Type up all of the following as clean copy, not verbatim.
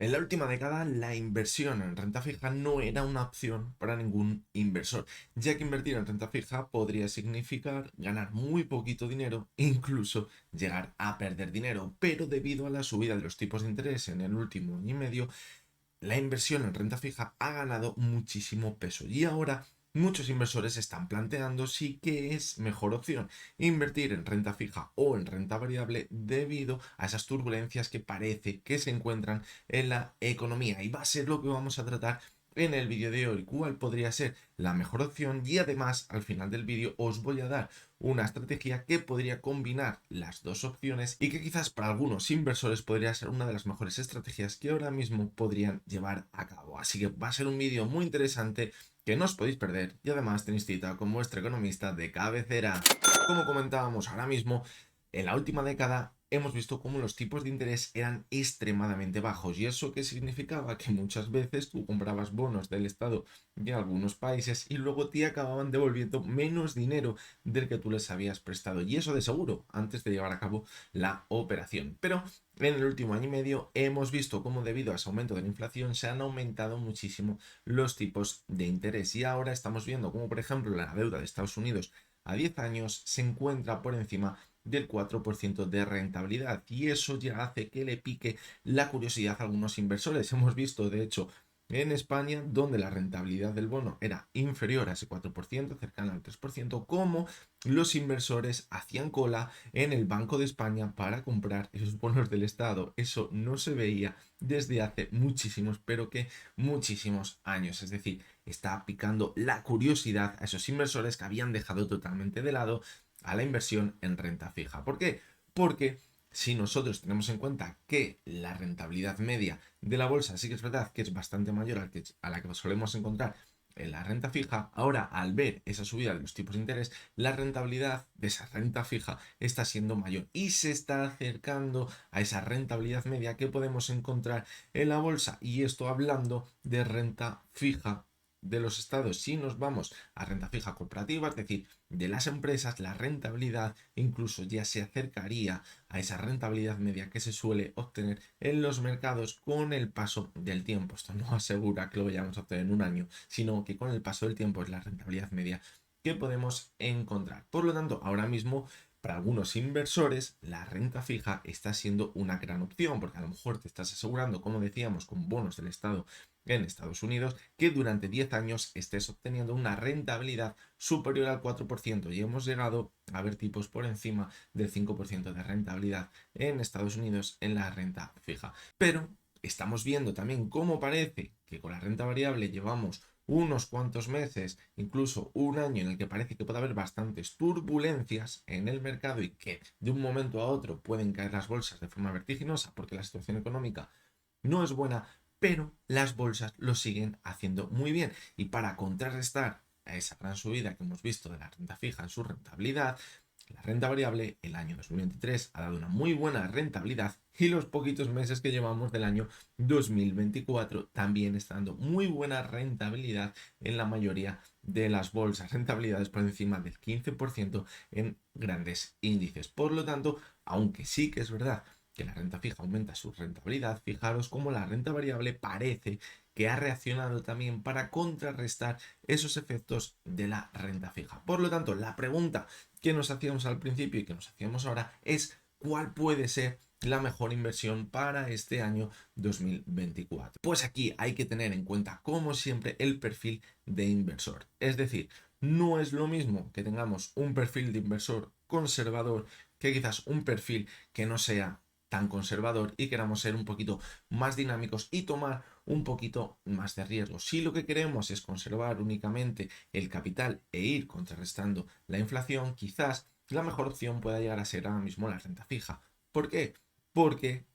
En la última década, la inversión en renta fija no era una opción para ningún inversor, ya que invertir en renta fija podría significar ganar muy poquito dinero e incluso llegar a perder dinero. Pero debido a la subida de los tipos de interés en el último año y medio, la inversión en renta fija ha ganado muchísimo peso y ahora muchos inversores están planteando si que es mejor opción invertir en renta fija o en renta variable debido a esas turbulencias que parece que se encuentran en la economía. Y va a ser lo que vamos a tratar en el vídeo de hoy, cuál podría ser la mejor opción, y además al final del vídeo os voy a dar una estrategia que podría combinar las dos opciones y que quizás para algunos inversores podría ser una de las mejores estrategias que ahora mismo podrían llevar a cabo. Así que va a ser un vídeo muy interesante que no os podéis perder, y además tenéis cita con vuestro economista de cabecera. Como comentábamos ahora mismo, en la última década hemos visto cómo los tipos de interés eran extremadamente bajos. ¿Y eso qué significaba? Que muchas veces tú comprabas bonos del Estado de algunos países y luego te acababan devolviendo menos dinero del que tú les habías prestado. Y eso de seguro, antes de llevar a cabo la operación. Pero en el último año y medio hemos visto cómo debido a ese aumento de la inflación se han aumentado muchísimo los tipos de interés. Y ahora estamos viendo cómo, por ejemplo, la deuda de Estados Unidos a 10 años se encuentra por encima del 4% de rentabilidad, y eso ya hace que le pique la curiosidad a algunos inversores. Hemos visto, de hecho, en España, donde la rentabilidad del bono era inferior a ese 4%, cercana al 3%, como los inversores hacían cola en el Banco de España para comprar esos bonos del Estado. Eso no se veía desde hace muchísimos, pero que muchísimos años. Es decir, está picando la curiosidad a esos inversores que habían dejado totalmente de lado a la inversión en renta fija. ¿Por qué? Porque si nosotros tenemos en cuenta que la rentabilidad media de la bolsa sí que es verdad que es bastante mayor a la que solemos encontrar en la renta fija, ahora al ver esa subida de los tipos de interés, la rentabilidad de esa renta fija está siendo mayor y se está acercando a esa rentabilidad media que podemos encontrar en la bolsa. Y esto hablando de renta fija de los estados. Si nos vamos a renta fija corporativa, es decir, de las empresas, la rentabilidad incluso ya se acercaría a esa rentabilidad media que se suele obtener en los mercados con el paso del tiempo. Esto no asegura que lo vayamos a obtener en un año, sino que con el paso del tiempo es la rentabilidad media que podemos encontrar. Por lo tanto, ahora mismo para algunos inversores la renta fija está siendo una gran opción, porque a lo mejor te estás asegurando, como decíamos, con bonos del Estado en Estados Unidos, que durante 10 años estés obteniendo una rentabilidad superior al 4%, y hemos llegado a ver tipos por encima del 5% de rentabilidad en Estados Unidos en la renta fija. Pero estamos viendo también cómo parece que con la renta variable llevamos unos cuantos meses, incluso un año, en el que parece que puede haber bastantes turbulencias en el mercado y que de un momento a otro pueden caer las bolsas de forma vertiginosa porque la situación económica no es buena, pero las bolsas lo siguen haciendo muy bien. Y para contrarrestar a esa gran subida que hemos visto de la renta fija en su rentabilidad, la renta variable el año 2023 ha dado una muy buena rentabilidad, y los poquitos meses que llevamos del año 2024 también está dando muy buena rentabilidad en la mayoría de las bolsas, rentabilidades por encima del 15% en grandes índices. Por lo tanto, aunque sí que es verdad que la renta fija aumenta su rentabilidad, fijaros cómo la renta variable parece que ha reaccionado también para contrarrestar esos efectos de la renta fija. Por lo tanto, la pregunta que nos hacíamos al principio y que nos hacíamos ahora es: ¿cuál puede ser la mejor inversión para este año 2024? Pues aquí hay que tener en cuenta, como siempre, el perfil de inversor. Es decir, no es lo mismo que tengamos un perfil de inversor conservador que quizás un perfil que no sea tan conservador y queramos ser un poquito más dinámicos y tomar un poquito más de riesgo. Si lo que queremos es conservar únicamente el capital e ir contrarrestando la inflación, quizás la mejor opción pueda llegar a ser ahora mismo la renta fija. ¿Por qué? Porque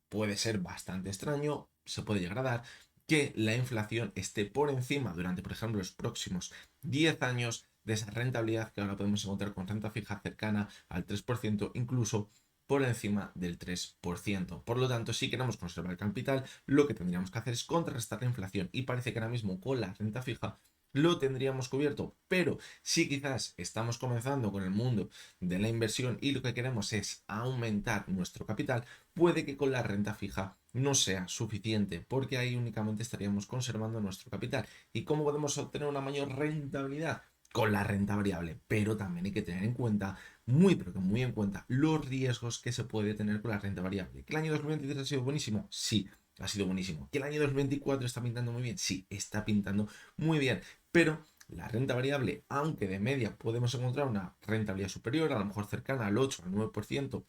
puede ser bastante extraño, se puede llegar a dar que la inflación esté por encima durante, por ejemplo, los próximos 10 años de esa rentabilidad que ahora podemos encontrar con renta fija cercana al 3%, incluso por encima del 3%. Por lo tanto, si queremos conservar el capital, lo que tendríamos que hacer es contrarrestar la inflación, y parece que ahora mismo con la renta fija lo tendríamos cubierto. Pero si quizás estamos comenzando con el mundo de la inversión y lo que queremos es aumentar nuestro capital, puede que con la renta fija no sea suficiente, porque ahí únicamente estaríamos conservando nuestro capital. ¿Y cómo podemos obtener una mayor rentabilidad? Con la renta variable, pero también hay que tener en cuenta, muy pero que muy en cuenta, los riesgos que se puede tener con la renta variable. ¿Que el año 2023 ha sido buenísimo? Sí, ha sido buenísimo. ¿Que el año 2024 está pintando muy bien? Sí, está pintando muy bien, pero la renta variable, aunque de media podemos encontrar una rentabilidad superior, a lo mejor cercana al 8 al 9%,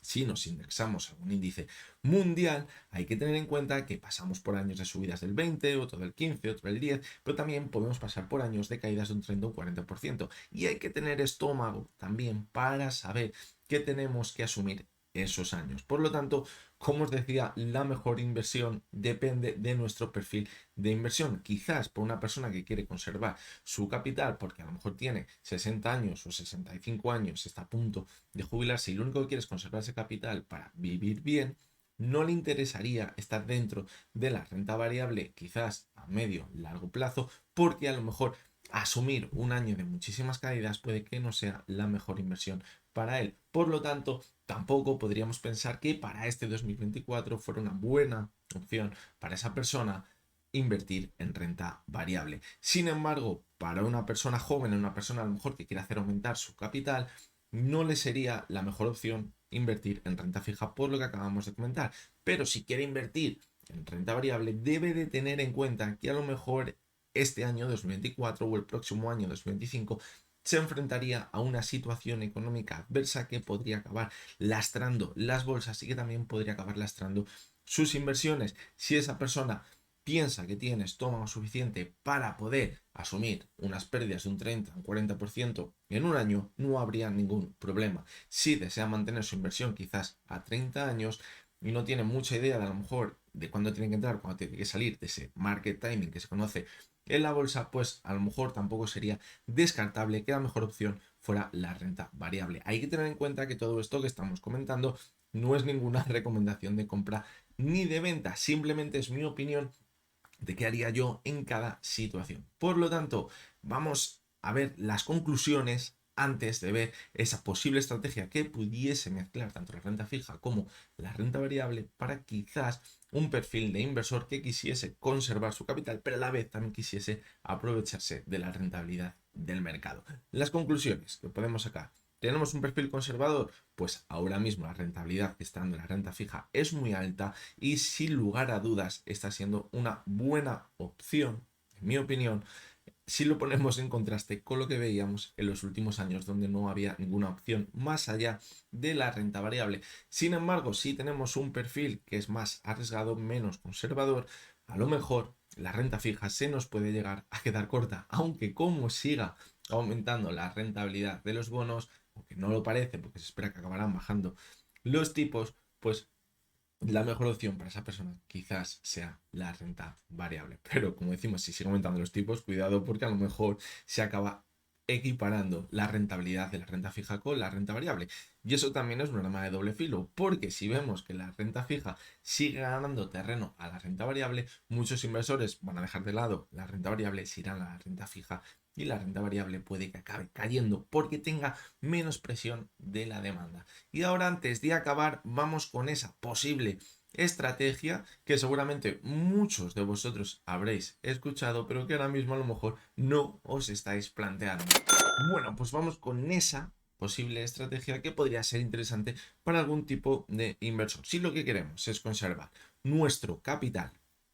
si nos indexamos a un índice mundial, hay que tener en cuenta que pasamos por años de subidas del 20, otro del 15, otro del 10, pero también podemos pasar por años de caídas de un 30 o un 40%. Y hay que tener estómago también para saber que tenemos que asumir esos años. Por lo tanto, como os decía, la mejor inversión depende de nuestro perfil de inversión. Quizás por una persona que quiere conservar su capital porque a lo mejor tiene 60 años o 65 años, está a punto de jubilarse y lo único que quiere es conservar ese capital para vivir bien, no le interesaría estar dentro de la renta variable quizás a medio largo plazo, porque a lo mejor asumir un año de muchísimas caídas puede que no sea la mejor inversión para él. Por lo tanto, tampoco podríamos pensar que para este 2024 fuera una buena opción para esa persona invertir en renta variable. Sin embargo, para una persona joven, una persona a lo mejor que quiere hacer aumentar su capital, no le sería la mejor opción invertir en renta fija por lo que acabamos de comentar. Pero si quiere invertir en renta variable, debe de tener en cuenta que a lo mejor este año 2024 o el próximo año 2025 se enfrentaría a una situación económica adversa que podría acabar lastrando las bolsas y que también podría acabar lastrando sus inversiones. Si esa persona piensa que tiene estómago suficiente para poder asumir unas pérdidas de un 30, un 40% en un año, no habría ningún problema. Si desea mantener su inversión quizás a 30 años y no tiene mucha idea de a lo mejor de cuándo tiene que entrar, cuándo tiene que salir de ese market timing que se conoce en la bolsa, pues a lo mejor tampoco sería descartable que la mejor opción fuera la renta variable. Hay que tener en cuenta que todo esto que estamos comentando no es ninguna recomendación de compra ni de venta, simplemente es mi opinión de qué haría yo en cada situación. Por lo tanto, vamos a ver las conclusiones antes de ver esa posible estrategia que pudiese mezclar tanto la renta fija como la renta variable para quizás un perfil de inversor que quisiese conservar su capital, pero a la vez también quisiese aprovecharse de la rentabilidad del mercado. Las conclusiones que podemos sacar. ¿Tenemos un perfil conservador? Pues ahora mismo la rentabilidad que está dando la renta fija es muy alta y sin lugar a dudas está siendo una buena opción, en mi opinión, si lo ponemos en contraste con lo que veíamos en los últimos años, donde no había ninguna opción más allá de la renta variable. Sin embargo, si tenemos un perfil que es más arriesgado, menos conservador, a lo mejor la renta fija se nos puede llegar a quedar corta, aunque como siga aumentando la rentabilidad de los bonos, aunque no lo parece porque se espera que acabarán bajando los tipos, pues la mejor opción para esa persona quizás sea la renta variable. Pero como decimos, si sigue aumentando los tipos, cuidado porque a lo mejor se acaba equiparando la rentabilidad de la renta fija con la renta variable. Y eso también es un arma de doble filo, porque si vemos que la renta fija sigue ganando terreno a la renta variable, muchos inversores van a dejar de lado la renta variable, se irán a la renta fija y la renta variable puede que acabe cayendo porque tenga menos presión de la demanda. Y ahora antes de acabar vamos con esa posible estrategia que seguramente muchos de vosotros habréis escuchado, pero que ahora mismo a lo mejor no os estáis planteando. Bueno, pues vamos con esa posible estrategia que podría ser interesante para algún tipo de inversor. Si lo que queremos es conservar nuestro capital,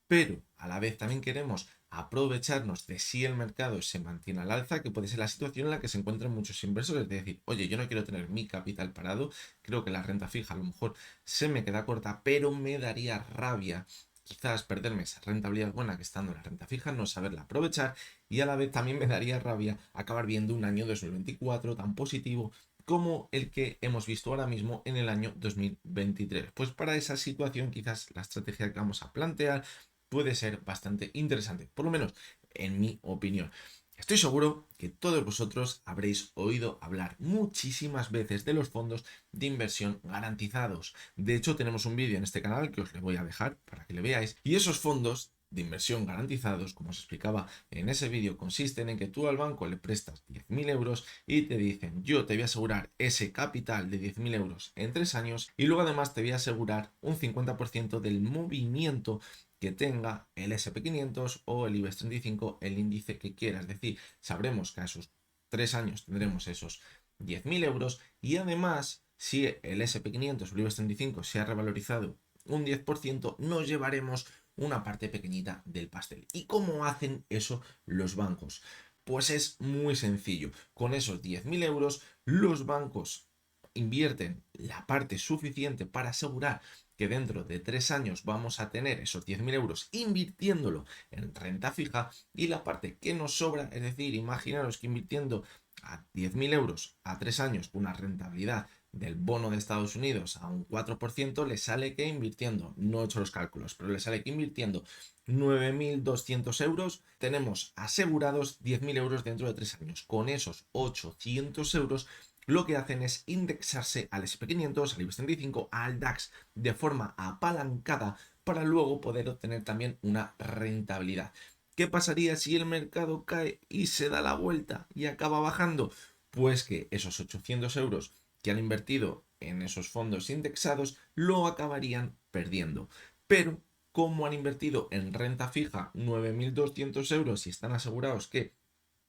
pero a la vez también queremos aprovecharnos de si el mercado se mantiene al alza, que puede ser la situación en la que se encuentran muchos inversores, de decir, oye, yo no quiero tener mi capital parado, creo que la renta fija a lo mejor se me queda corta, pero me daría rabia quizás perderme esa rentabilidad buena que estando en la renta fija, no saberla aprovechar y a la vez también me daría rabia acabar viendo un año 2024 tan positivo como el que hemos visto ahora mismo en el año 2023. Pues para esa situación quizás la estrategia que vamos a plantear puede ser bastante interesante, por lo menos en mi opinión. Estoy seguro que todos vosotros habréis oído hablar muchísimas veces de los fondos de inversión garantizados. De hecho, tenemos un vídeo en este canal que os le voy a dejar para que le veáis. Y esos fondos de inversión garantizados, como os explicaba en ese vídeo, consisten en que tú al banco le prestas 10.000 euros y te dicen, yo te voy a asegurar ese capital de 10.000 euros en 3 años y luego además te voy a asegurar un 50% del movimiento que tenga el SP500 o el IBEX 35, el índice que quieras. Es decir, sabremos que a esos 3 años tendremos esos 10.000 euros y además, si el SP500 o el IBEX 35 se ha revalorizado un 10%, nos llevaremos una parte pequeñita del pastel. ¿Y cómo hacen eso los bancos? Pues es muy sencillo. Con esos 10.000 euros, los bancos invierten la parte suficiente para asegurar que dentro de 3 años vamos a tener esos 10.000 euros invirtiéndolo en renta fija y la parte que nos sobra, es decir, imaginaros que invirtiendo a 10.000 euros a 3 años una rentabilidad del bono de Estados Unidos a un 4%, le sale que invirtiendo, no he hecho los cálculos, pero le sale que invirtiendo 9.200 euros, tenemos asegurados 10.000 euros dentro de 3 años. Con esos 800 euros, lo que hacen es indexarse al SP500, al IBEX 35, al DAX de forma apalancada para luego poder obtener también una rentabilidad. ¿Qué pasaría si el mercado cae y se da la vuelta y acaba bajando? Pues que esos 800 euros que han invertido en esos fondos indexados lo acabarían perdiendo. Pero como han invertido en renta fija 9.200 euros y están asegurados que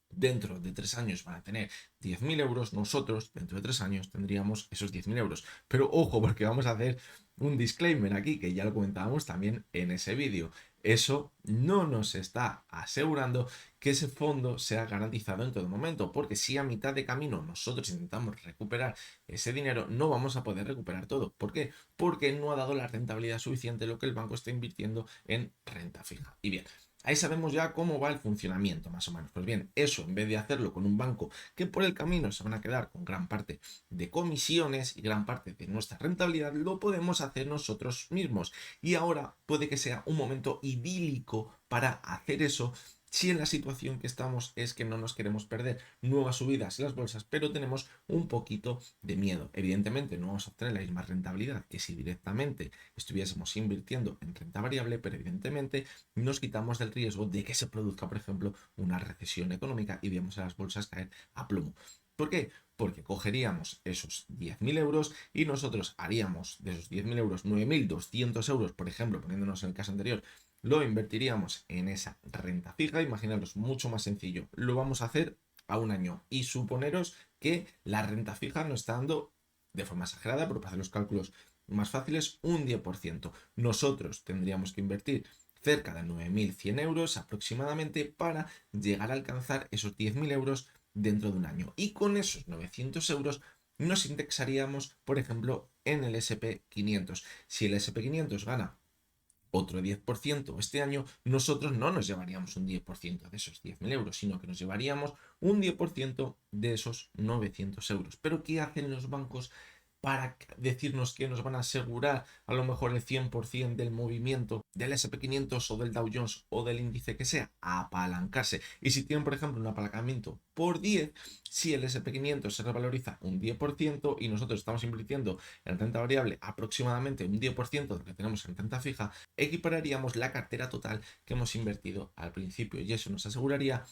dentro de 3 años van a tener 10.000 euros, nosotros dentro de 3 años tendríamos esos 10.000 euros. Pero ojo, porque vamos a hacer un disclaimer aquí, que ya lo comentábamos también en ese vídeo. Eso no nos está asegurando que ese fondo sea garantizado en todo momento, porque si a mitad de camino nosotros intentamos recuperar ese dinero, no vamos a poder recuperar todo. ¿Por qué? Porque no ha dado la rentabilidad suficiente lo que el banco está invirtiendo en renta fija. Y bien, ahí sabemos ya cómo va el funcionamiento, más o menos. Pues bien, eso en vez de hacerlo con un banco que por el camino se van a quedar con gran parte de comisiones y gran parte de nuestra rentabilidad, lo podemos hacer nosotros mismos. Y ahora puede que sea un momento idílico para hacer eso si en la situación que estamos es que no nos queremos perder nuevas subidas en las bolsas, pero tenemos un poquito de miedo. Evidentemente no vamos a obtener la misma rentabilidad que si directamente estuviésemos invirtiendo en renta variable, pero evidentemente nos quitamos del riesgo de que se produzca, por ejemplo, una recesión económica y veamos a las bolsas caer a plomo. ¿Por qué? Porque cogeríamos esos 10.000 euros y nosotros haríamos de esos 10.000 euros 9.200 euros, por ejemplo, poniéndonos en el caso anterior, lo invertiríamos en esa renta fija. Imaginaros, mucho más sencillo. Lo vamos a hacer a un año y suponeros que la renta fija nos está dando, de forma exagerada, pero para hacer los cálculos más fáciles, un 10%. Nosotros tendríamos que invertir cerca de 9.100 euros aproximadamente para llegar a alcanzar esos 10.000 euros dentro de un año. Y con esos 900 euros nos indexaríamos, por ejemplo, en el SP500. Si el SP500 gana otro 10% este año, nosotros no nos llevaríamos un 10% de esos 10.000 euros, sino que nos llevaríamos un 10% de esos 900 euros. Pero ¿qué hacen los bancos para decirnos que nos van a asegurar a lo mejor el 100% del movimiento del SP500 o del Dow Jones o del índice que sea? Apalancarse. Y si tienen, por ejemplo, un apalancamiento por 10, si el SP500 se revaloriza un 10% y nosotros estamos invirtiendo en renta variable aproximadamente un 10% de lo que tenemos en renta fija, equipararíamos la cartera total que hemos invertido al principio y eso nos aseguraría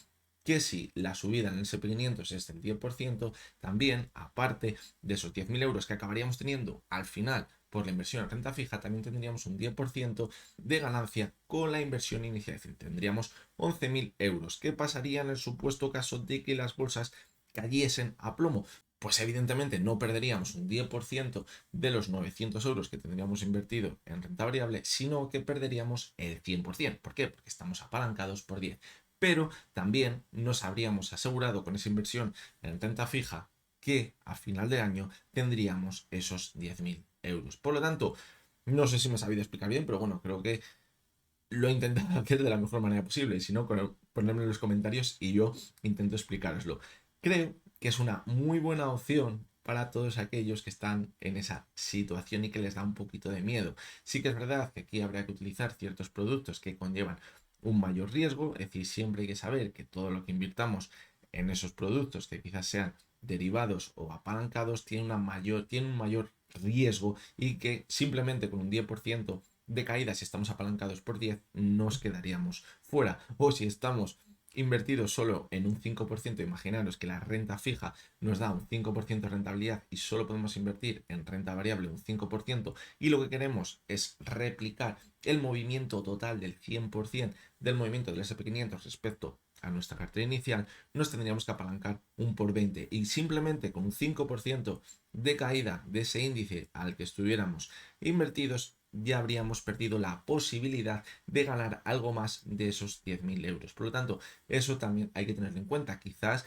que si la subida en el SP500 es del 10%, también, aparte de esos 10.000 euros que acabaríamos teniendo al final por la inversión en renta fija, también tendríamos un 10% de ganancia con la inversión inicial. Es decir, tendríamos 11.000 euros. ¿Qué pasaría en el supuesto caso de que las bolsas cayesen a plomo? Pues evidentemente no perderíamos un 10% de los 900 euros que tendríamos invertido en renta variable, sino que perderíamos el 100%. ¿Por qué? Porque estamos apalancados por 10. Pero también nos habríamos asegurado con esa inversión en renta fija que a final de año tendríamos esos 10.000 euros. Por lo tanto, no sé si me he sabido explicar bien, pero bueno, creo que lo he intentado hacer de la mejor manera posible. Si no, ponedme en los comentarios y yo intento explicároslo. Creo que es una muy buena opción para todos aquellos que están en esa situación y que les da un poquito de miedo. Sí que es verdad que aquí habría que utilizar ciertos productos que conllevan un mayor riesgo, es decir, siempre hay que saber que todo lo que invirtamos en esos productos que quizás sean derivados o apalancados tiene un mayor riesgo y que simplemente con un 10% de caída, si estamos apalancados por 10, nos quedaríamos fuera. O si estamos invertidos solo en un 5%, imaginaros que la renta fija nos da un 5% de rentabilidad y solo podemos invertir en renta variable un 5%, y lo que queremos es replicar el movimiento total del 100% del movimiento del SP500 respecto a nuestra cartera inicial, nos tendríamos que apalancar un por 20, y simplemente con un 5% de caída de ese índice al que estuviéramos invertidos ya habríamos perdido la posibilidad de ganar algo más de esos 10.000 euros. Por lo tanto, eso también hay que tenerlo en cuenta. Quizás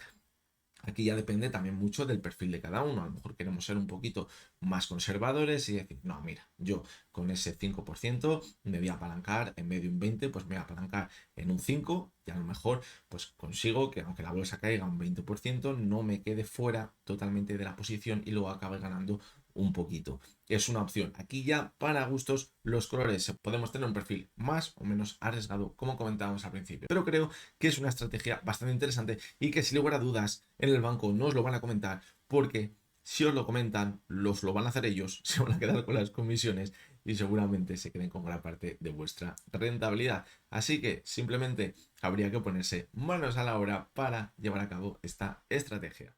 aquí ya depende también mucho del perfil de cada uno. A lo mejor queremos ser un poquito más conservadores y decir, no, mira, yo con ese 5% me voy a apalancar, en vez de un 20, pues me voy a apalancar en un 5, y a lo mejor pues consigo que aunque la bolsa caiga un 20%, no me quede fuera totalmente de la posición y luego acabe ganando un poquito. Es una opción. Aquí ya para gustos los colores. Podemos tener un perfil más o menos arriesgado, como comentábamos al principio. Pero creo que es una estrategia bastante interesante y que sin lugar a dudas en el banco no os lo van a comentar, porque si os lo comentan, los lo van a hacer ellos, se van a quedar con las comisiones y seguramente se queden con gran parte de vuestra rentabilidad. Así que simplemente habría que ponerse manos a la obra para llevar a cabo esta estrategia.